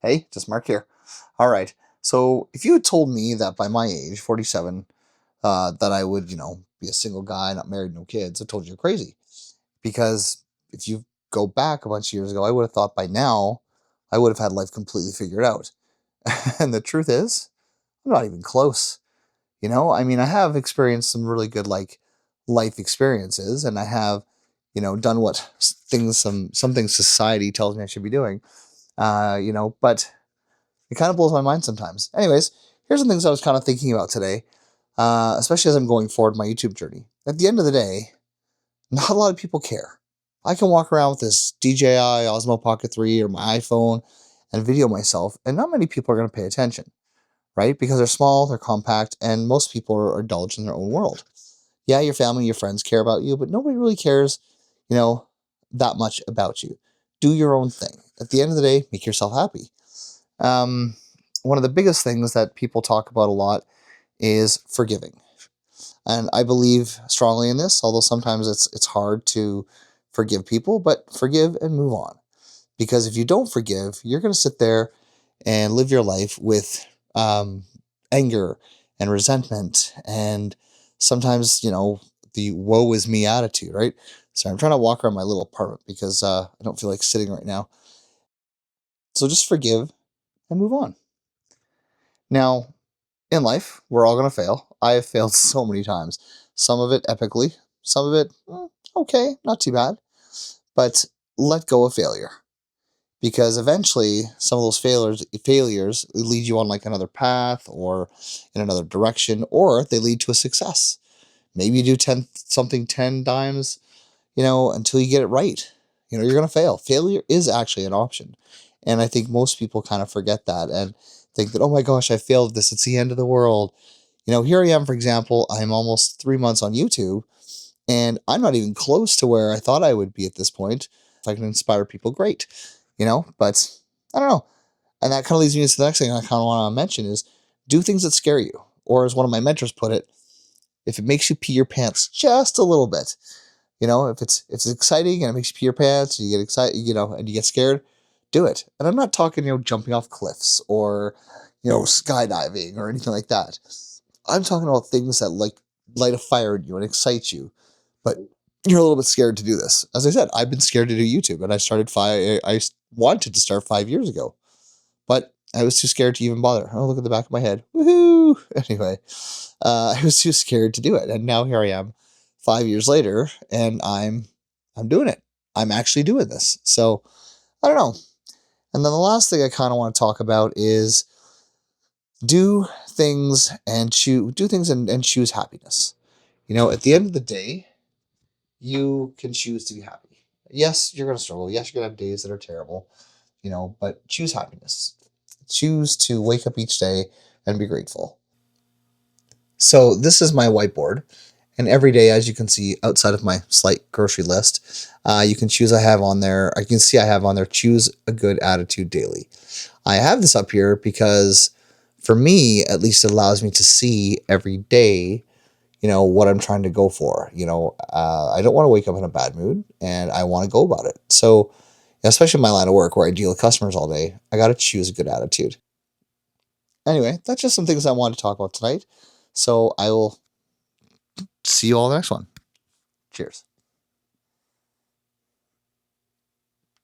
Hey, just Mark here. All right. So, if you had told me that by my age, 47, that I would, be a single guy, not married, no kids, I told you you're crazy. Because if you go back a bunch of years ago, I would have thought by now I would have had life completely figured out. And the truth is, I'm not even close. I mean, I have experienced some really good life experiences, and I have, done what things some things society tells me I should be doing. But it kind of blows my mind sometimes. Anyways, here's some things I was kind of thinking about today, especially as I'm going forward my YouTube journey. At the end of the day, not a lot of people care. I can walk around with this DJI Osmo Pocket 3 or my iPhone and video myself, and not many people are going to pay attention, right? Because they're small, they're compact, and most people are indulged in their own world. Yeah, your family, your friends care about you, but nobody really cares, you know, that much about you. Do your own thing. At the end of the day, make yourself happy. Um, One of the biggest things that people talk about a lot is forgiving. And I believe strongly in this, although sometimes it's hard to forgive people, but forgive and move on. Because if you don't forgive, you're going to sit there and live your life with um, anger and resentment and sometimes, the woe is me attitude, right? So I'm trying to walk around my little apartment because I don't feel like sitting right now. So just forgive and move on. Now, in life, we're all going to fail. I have failed so many times. Some of it epically, some of it, okay, not too bad. But let go of failure because eventually some of those failures lead you on like another path or in another direction, or they lead to a success. Maybe you do 10 times, until you get it right. You're going to fail. Failure is actually an option. And I think most people kind of forget that and think that, oh my gosh, I failed this. It's the end of the world. Here I am, for example, I'm almost 3 months on YouTube and I'm not even close to where I thought I would be at this point. If I can inspire people, great, but I don't know. And that kind of leads me to the next thing I kind of want to mention is do things that scare you. Or as one of my mentors put it, if it makes you pee your pants just a little bit, if it's exciting and it makes you pee your pants and you get excited, and you get scared, do it. And I'm not talking, jumping off cliffs or, skydiving or anything like that. I'm talking about things that like light a fire in you and excite you, but you're a little bit scared to do this. As I said, I've been scared to do YouTube, and I wanted to start 5 years ago, but I was too scared to even bother. Oh, look at the back of my head. Woohoo! Anyway, I was too scared to do it, and now here I am, 5 years later, and I'm doing it. I'm actually doing this. So I don't know. And then the last thing I kind of want to talk about is do things and choose happiness. At the end of the day, you can choose to be happy. Yes, you're going to struggle. Yes, you're going to have days that are terrible, but choose happiness. Choose to wake up each day and be grateful. So, this is my whiteboard. And every day, as you can see, outside of my slight grocery list, you can choose. I can see I have on there, choose a good attitude daily. I have this up here because for me, at least, it allows me to see every day what I'm trying to go for. I don't want to wake up in a bad mood and I want to go about it. So, especially in my line of work where I deal with customers all day, I got to choose a good attitude. Anyway, that's just some things I wanted to talk about tonight. So, I will see you all in the next one. Cheers.